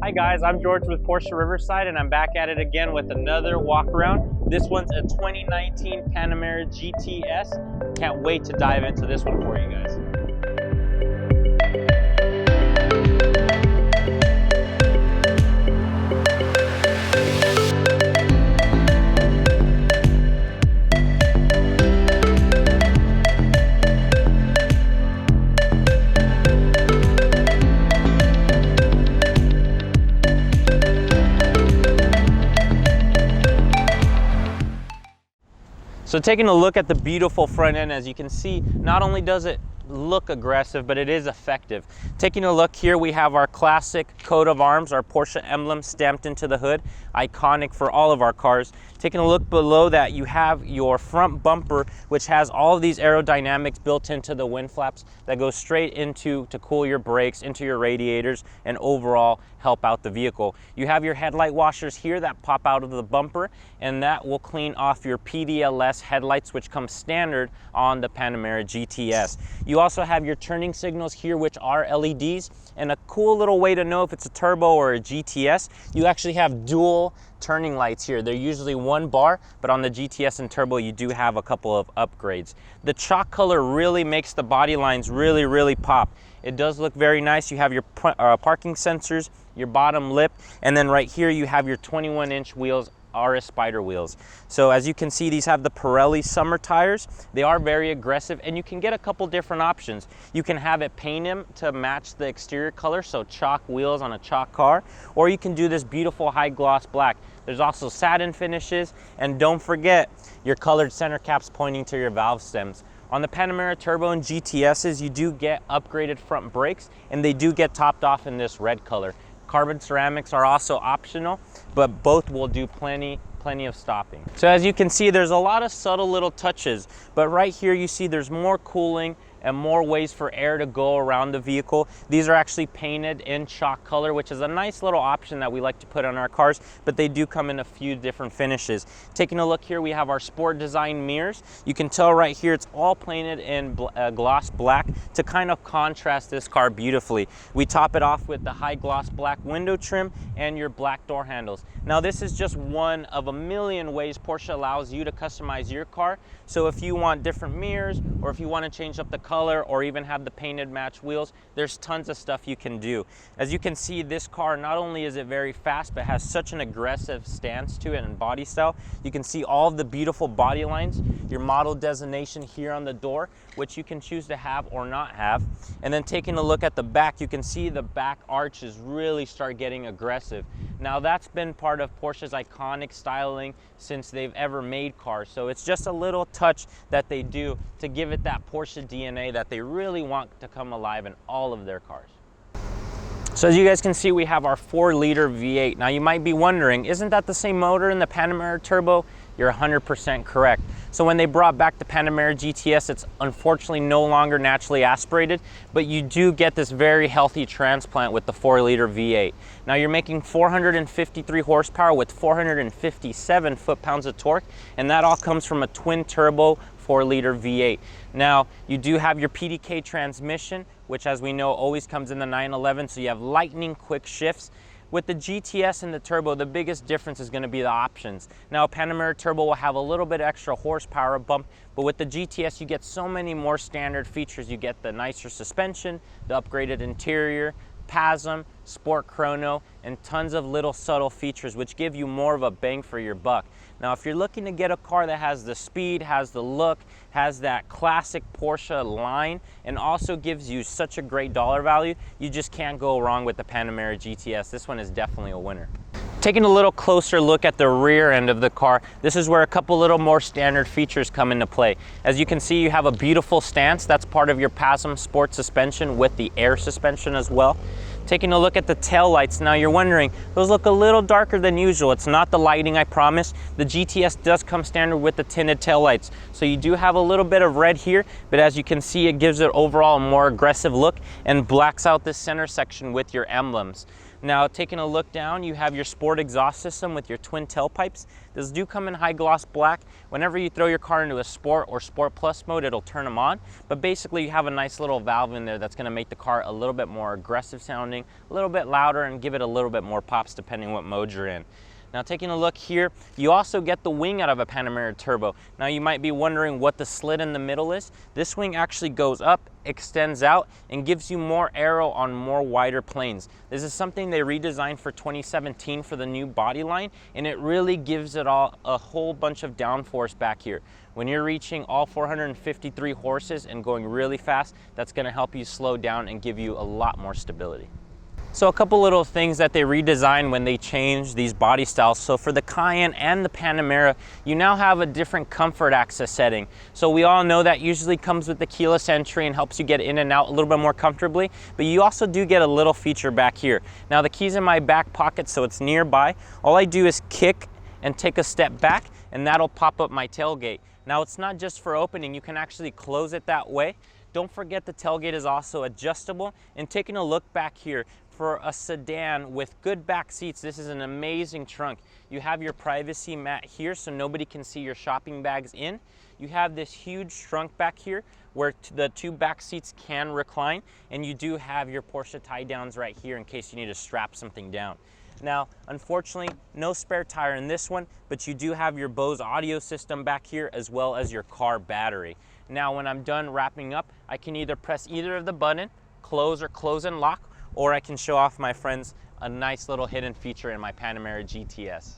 Hi guys, I'm George with Porsche Riverside and I'm back at it again with another walk around. This one's a 2019 Panamera GTS. Can't wait to dive into this one for you guys. So taking a look at the beautiful front end, as you can see, not only does it look aggressive, but it is effective. Taking a look here, we have our classic coat of arms, our Porsche emblem stamped into the hood, iconic for all of our cars. Taking a look below that, you have your front bumper, which has all of these aerodynamics built into the wind flaps that go straight into to cool your brakes, into your radiators, and overall help out the vehicle. You have your headlight washers here that pop out of the bumper, and that will clean off your PDLS headlights, which come standard on the Panamera GTS. You also have your turning signals here, which are LEDs, and a cool little way to know if it's a turbo or a GTS, you actually have dual turning lights here. They're usually one bar, but on the GTS and turbo, you do have a couple of upgrades. The chalk color really makes the body lines really pop. It does look very nice. You have your parking sensors, your bottom lip, and then right here you have your 21-inch wheels, RS Spider wheels. So as you can see, these have the Pirelli summer tires. They are very aggressive, and you can get a couple different options. You can have it painted to match the exterior color, so chalk wheels on a chalk car, or you can do this beautiful high gloss black. There's also satin finishes, and don't forget your colored center caps pointing to your valve stems. On the Panamera Turbo and GTSs, you do get upgraded front brakes, and they do get topped off in this red color. Carbon ceramics are also optional, but both will do plenty of stopping. So as you can see, there's a lot of subtle little touches, but right here you see there's more cooling and more ways for air to go around the vehicle. These are actually painted in chalk color, which is a nice little option that we like to put on our cars, but they do come in a few different finishes. Taking a look here, we have our sport design mirrors. You can tell right here it's all painted in gloss black to kind of contrast this car beautifully. We top it off with the high gloss black window trim and your black door handles. Now this is just one of a million ways Porsche allows you to customize your car. So if you want different mirrors, or if you want to change up the color, or even have the painted match wheels, there's tons of stuff you can do. As you can see, this car, not only is it very fast, but has such an aggressive stance to it and body style. You can see all of the beautiful body lines, your model designation here on the door, which you can choose to have or not have. And then taking a look at the back, you can see the back arches really start getting aggressive. Now that's been part of Porsche's iconic styling since they've ever made cars. So it's just a little touch that they do to give it that Porsche DNA that they really want to come alive in all of their cars. So as you guys can see, we have our 4-liter V8. Now you might be wondering, isn't that the same motor in the Panamera Turbo? You're 100% correct. So when they brought back the Panamera GTS, it's unfortunately no longer naturally aspirated, but you do get this very healthy transplant with the 4-liter V8. Now you're making 453 horsepower with 457 foot-pounds of torque, and that all comes from a twin turbo 4-liter V8. Now you do have your PDK transmission, which as we know always comes in the 911, so you have lightning quick shifts. With the GTS and the Turbo, the biggest difference is going to be the options. Now, Panamera Turbo will have a little bit extra horsepower bump, but with the GTS, you get so many more standard features. You get the nicer suspension, the upgraded interior, PASM, Sport Chrono, and tons of little subtle features which give you more of a bang for your buck. Now, if you're looking to get a car that has the speed, has the look, has that classic Porsche line, and also gives you such a great dollar value, you just can't go wrong with the Panamera GTS. This one is definitely a winner. Taking a little closer look at the rear end of the car, this is where a couple little more standard features come into play. As you can see, you have a beautiful stance. That's part of your PASM Sport suspension with the air suspension as well. Taking a look at the tail lights, now you're wondering, those look a little darker than usual. It's not the lighting, I promise. The GTS does come standard with the tinted tail lights. So you do have a little bit of red here, but as you can see, it gives it overall a more aggressive look and blacks out this center section with your emblems. Now, taking a look down, you have your sport exhaust system with your twin tailpipes. Those do come in high gloss black. Whenever you throw your car into a sport or sport plus mode, it'll turn them on. But basically you have a nice little valve in there that's gonna make the car a little bit more aggressive sounding, a little bit louder, and give it a little bit more pops depending what mode you're in. Now, taking a look here, you also get the wing out of a Panamera Turbo. Now, you might be wondering what the slit in the middle is. This wing actually goes up, extends out, and gives you more aero on more wider planes. This is something they redesigned for 2017 for the new body line, and it really gives it all a whole bunch of downforce back here. When you're reaching all 453 horses and going really fast, that's gonna help you slow down and give you a lot more stability. So a couple little things that they redesigned when they changed these body styles. So for the Cayenne and the Panamera, you now have a different comfort access setting. So we all know that usually comes with the keyless entry and helps you get in and out a little bit more comfortably, but you also do get a little feature back here. Now, the key's in my back pocket, so it's nearby. All I do is kick and take a step back, and that'll pop up my tailgate. Now, it's not just for opening, you can actually close it that way. Don't forget the tailgate is also adjustable. And taking a look back here, for a sedan with good back seats, this is an amazing trunk. You have your privacy mat here so nobody can see your shopping bags in. You have this huge trunk back here where the two back seats can recline, and you do have your Porsche tie downs right here in case you need to strap something down. Now, unfortunately, no spare tire in this one, but you do have your Bose audio system back here as well as your car battery. Now, when I'm done wrapping up, I can either press either of the button, close and lock, or I can show off my friends a nice little hidden feature in my Panamera GTS.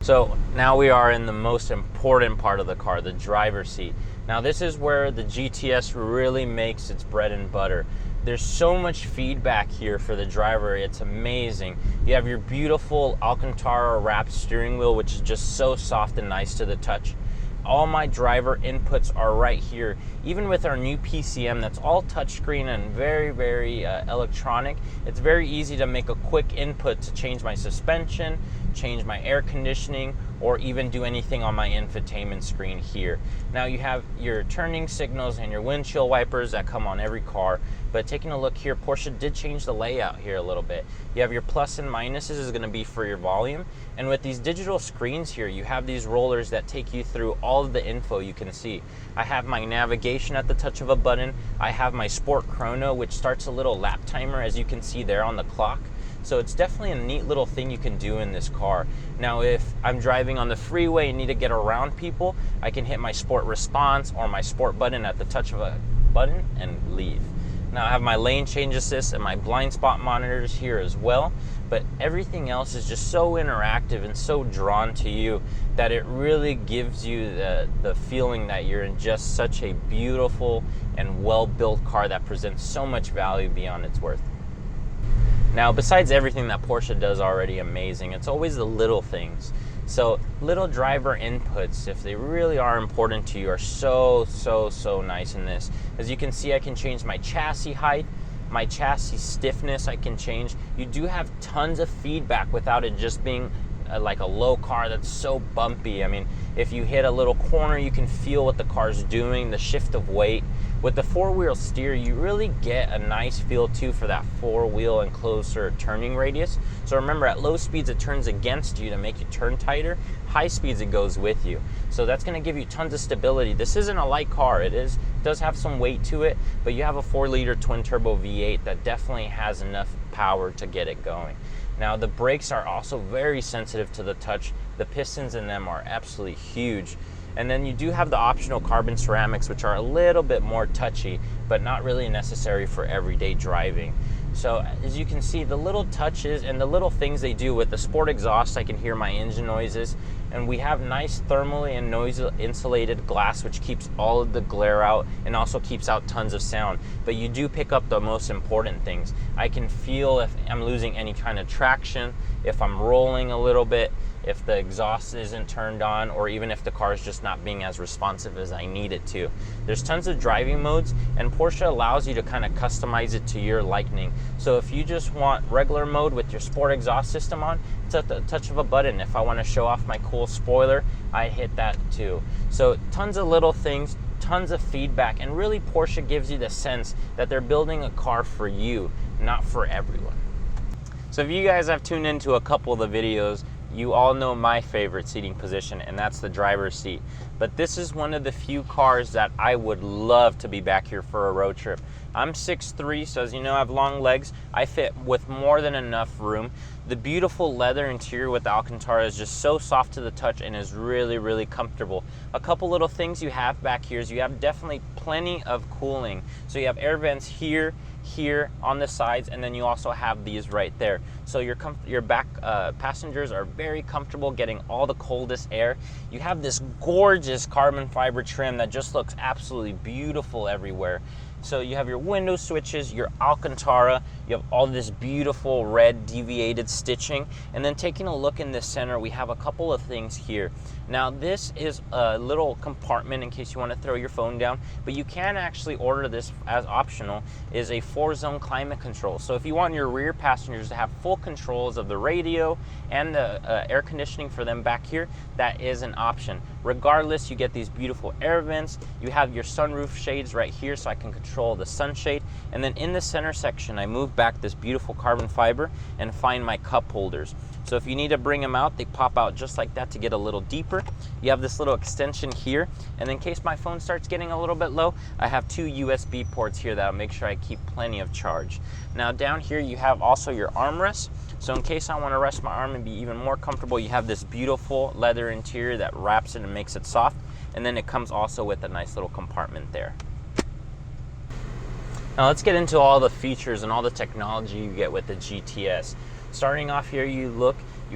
So now we are in the most important part of the car, the driver's seat. Now, this is where the GTS really makes its bread and butter. There's so much feedback here for the driver, it's amazing. You have your beautiful Alcantara wrapped steering wheel, which is just so soft and nice to the touch. All my driver inputs are right here. Even with our new PCM that's all touchscreen and very electronic, it's very easy to make a quick input to change my suspension, change my air conditioning, or even do anything on my infotainment screen here. Now, you have your turning signals and your windshield wipers that come on every car, but taking a look here, Porsche did change the layout here a little bit. You have your plus and minuses is gonna be for your volume, and with these digital screens here, you have these rollers that take you through all of the info you can see. I have my navigation at the touch of a button. I have my sport chrono, which starts a little lap timer, as you can see there on the clock. So it's definitely a neat little thing you can do in this car. Now, if I'm driving on the freeway and need to get around people, I can hit my sport response or my sport button at the touch of a button and leave. Now, I have my lane change assist and my blind spot monitors here as well, but everything else is just so interactive and so drawn to you that it really gives you the feeling that you're in just such a beautiful and well-built car that presents so much value beyond its worth. Now, besides everything that Porsche does already amazing, it's always the little things. So little driver inputs, if they really are important to you, are so nice in this. As you can see, I can change my chassis height, my chassis stiffness I can change. You do have tons of feedback without it just being like a low car that's so bumpy. I mean, if you hit a little corner, you can feel what the car's doing, the shift of weight. With the four-wheel steer, you really get a nice feel too for that four-wheel and closer turning radius. So remember, at low speeds, it turns against you to make you turn tighter. High speeds, it goes with you. So that's gonna give you tons of stability. This isn't a light car. It does have some weight to it, but you have a 4-liter twin-turbo V8 that definitely has enough power to get it going. Now, the brakes are also very sensitive to the touch. The pistons in them are absolutely huge. And then you do have the optional carbon ceramics, which are a little bit more touchy, but not really necessary for everyday driving. So as you can see, the little touches and the little things they do with the sport exhaust, I can hear my engine noises. And we have nice thermally and noise insulated glass, which keeps all of the glare out and also keeps out tons of sound. But you do pick up the most important things. I can feel if I'm losing any kind of traction, if I'm rolling a little bit, if the exhaust isn't turned on, or even if the car is just not being as responsive as I need it to. There's tons of driving modes, and Porsche allows you to kind of customize it to your liking. So if you just want regular mode with your sport exhaust system on, it's at the touch of a button. If I want to show off my cool spoiler, I hit that too. So tons of little things, tons of feedback, and really Porsche gives you the sense that they're building a car for you, not for everyone. So if you guys have tuned into a couple of the videos, you all know my favorite seating position, and that's the driver's seat. But this is one of the few cars that I would love to be back here for a road trip. I'm 6'3", so as you know, I have long legs. I fit with more than enough room. The beautiful leather interior with the Alcantara is just so soft to the touch and is really, really comfortable. A couple little things you have back here is you have definitely plenty of cooling. So you have air vents here, here on the sides, and then you also have these right there. So your back passengers are very comfortable getting all the coldest air. You have this gorgeous carbon fiber trim that just looks absolutely beautiful everywhere. So you have your window switches, your Alcantara, you have all this beautiful red deviated stitching, and then taking a look in the center, we have a couple of things here. Now this is a little compartment in case you want to throw your phone down, but you can actually order this as optional, is a 4-zone climate control. So if you want your rear passengers to have full controls of the radio and the air conditioning for them back here, that is an option. Regardless, you get these beautiful air vents, you have your sunroof shades right here so I can control the sunshade, and then in the center section I move back this beautiful carbon fiber and find my cup holders. So if you need to bring them out, they pop out just like that to get a little deeper. You have this little extension here, and in case my phone starts getting a little bit low, I have 2 USB ports here that'll make sure I keep plenty of charge. Now down here you have also your armrest. So in case I want to rest my arm and be even more comfortable, you have this beautiful leather interior that wraps it and makes it soft, and then it comes also with a nice little compartment there. Now let's get into all the features and all the technology you get with the GTS. Starting off here, you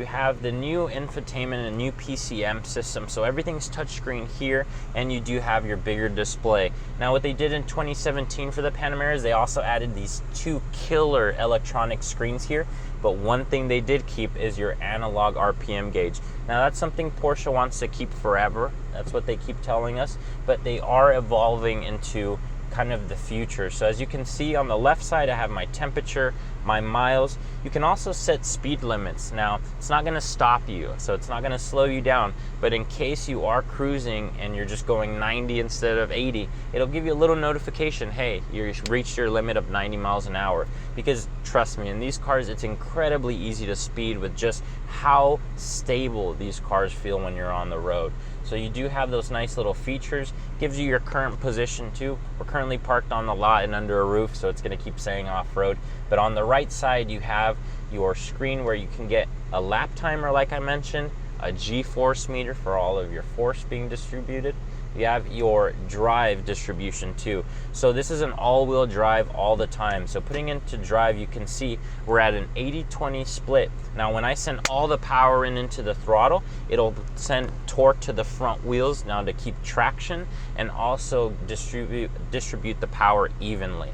have the new infotainment and new PCM system, so everything's touchscreen here, and you do have your bigger display. Now what they did in 2017 for the Panamera is they also added these 2 killer electronic screens here, but one thing they did keep is your analog RPM gauge. Now that's something Porsche wants to keep forever, that's what they keep telling us, but they are evolving into kind of the future. So as you can see on the left side, I have my temperature, my miles. You can also set speed limits. Now it's not going to stop you, so it's not going to slow you down, but in case you are cruising and you're just going 90 instead of 80, it'll give you a little notification, hey, you reached your limit of 90 miles an hour. Because trust me, in these cars it's incredibly easy to speed with just how stable these cars feel when you're on the road. So you do have those nice little features. Gives you your current position too. We're currently parked on the lot and under a roof, so it's going to keep saying off-road. But on the right side, you have your screen where you can get a lap timer, like I mentioned, a G-force meter for all of your force being distributed. You have your drive distribution too. So this is an all-wheel drive all the time. So putting into drive, you can see we're at an 80-20 split. Now when I send all the power into the throttle, it'll send torque to the front wheels now to keep traction and also distribute the power evenly.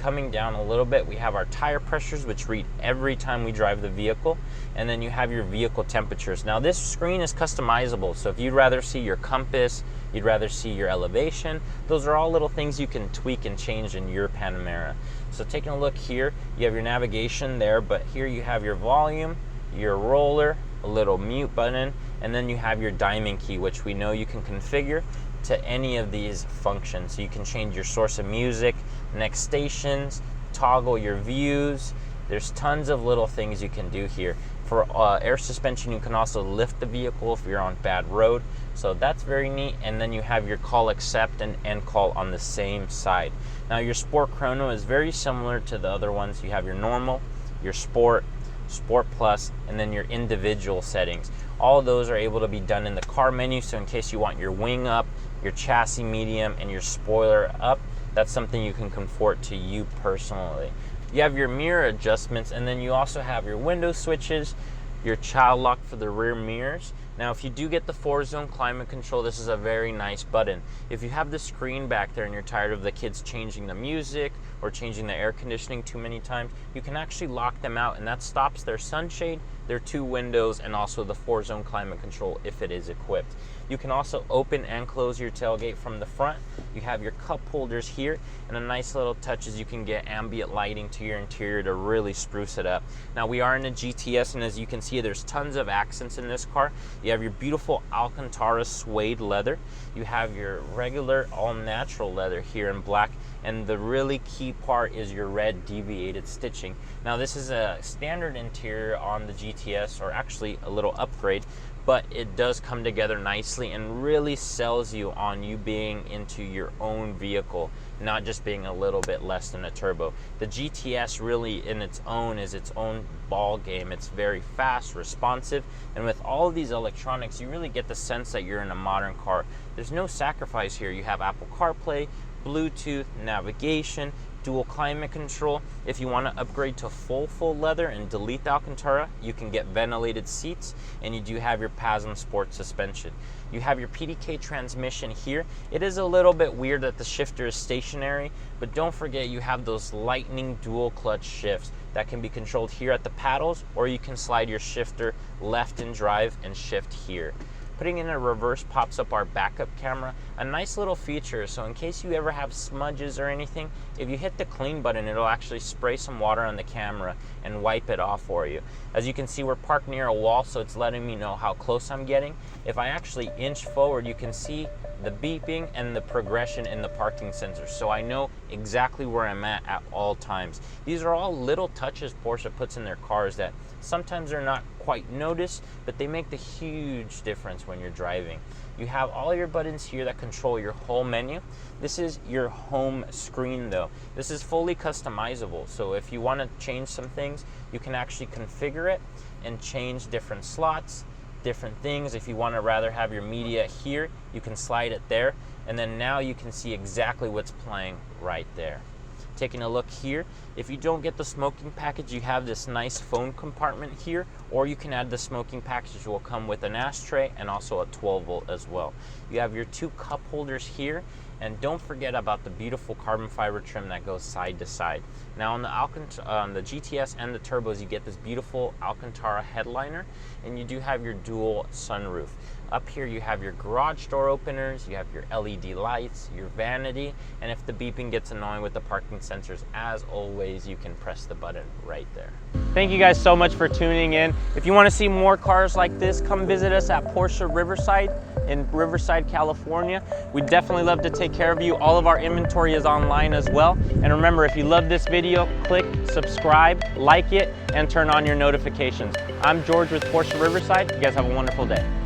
Coming down a little bit, we have our tire pressures, which read every time we drive the vehicle, and then you have your vehicle temperatures. Now this screen is customizable, so if you'd rather see your compass, you'd rather see your elevation, those are all little things you can tweak and change in your Panamera. So taking a look here, you have your navigation there, but here you have your volume, your roller, a little mute button, and then you have your diamond key, which we know you can configure to any of these functions. So you can change your source of music, next stations, toggle your views. There's tons of little things you can do here. For air suspension, you can also lift the vehicle if you're on bad road. So that's very neat. And then you have your call accept and end call on the same side. Now your sport chrono is very similar to the other ones. You have your normal, your sport, sport plus, and then your individual settings. All of those are able to be done in the car menu. So in case you want your wing up, your chassis medium, and your spoiler up, that's something you can comfort to you personally. You have your mirror adjustments, and then you also have your window switches, your child lock for the rear mirrors. Now if you do get the 4-zone climate control, this is a very nice button. If you have the screen back there and you're tired of the kids changing the music or changing the air conditioning too many times, you can actually lock them out, and that stops their sunshade, their 2 windows, and also the 4-zone climate control if it is equipped. You can also open and close your tailgate from the front. You have your cup holders here, and a nice little touch is you can get ambient lighting to your interior to really spruce it up. Now we are in a GTS, and as you can see, there's tons of accents in this car. You have your beautiful Alcantara suede leather. You have your regular all-natural leather here in black, and the really key part is your red deviated stitching. Now this is a standard interior on the GTS, or actually a little upgrade, but it does come together nicely and really sells you on you being into your own vehicle, not just being a little bit less than a turbo. The GTS really in its own is its own ball game. It's very fast, responsive, and with all of these electronics, you really get the sense that you're in a modern car. There's no sacrifice here. You have Apple CarPlay, Bluetooth, navigation, dual climate control. If you want to upgrade to full leather and delete the Alcantara, you can get ventilated seats, and you do have your PASM Sport suspension. You have your PDK transmission here. It is a little bit weird that the shifter is stationary, but don't forget you have those lightning dual clutch shifts that can be controlled here at the paddles, or you can slide your shifter left in drive and shift here. Putting in a reverse pops up our backup camera, a nice little feature. So in case you ever have smudges or anything, if you hit the clean button, it'll actually spray some water on the camera and wipe it off for you. As you can see, we're parked near a wall, so it's letting me know how close I'm getting. If I actually inch forward, you can see the beeping and the progression in the parking sensors, so I know exactly where I'm at all times. These are all little touches Porsche puts in their cars that sometimes they're not quite noticed, but they make the huge difference when you're driving. You have all your buttons here that control your whole menu. This is your home screen though. This is fully customizable, so if you want to change some things, you can actually configure it and change different slots, different things. If you want to rather have your media here, you can slide it there, and then now you can see exactly what's playing right there. Taking a look here, if you don't get the smoking package, you have this nice phone compartment here, or you can add the smoking package, which will come with an ashtray and also a 12 volt as well. You have your 2 cup holders here, and don't forget about the beautiful carbon fiber trim that goes side to side. Now on the GTS and the turbos, you get this beautiful Alcantara headliner, and you do have your dual sunroof. Up here you have your garage door openers, you have your LED lights, your vanity, and if the beeping gets annoying with the parking sensors, as always, you can press the button right there. Thank you guys so much for tuning in. If you want to see more cars like this, come visit us at Porsche Riverside in Riverside, California. We'd definitely love to take care of you. All of our inventory is online as well. And remember, if you love this video, click subscribe, like it, and turn on your notifications. I'm George with Porsche Riverside. You guys have a wonderful day.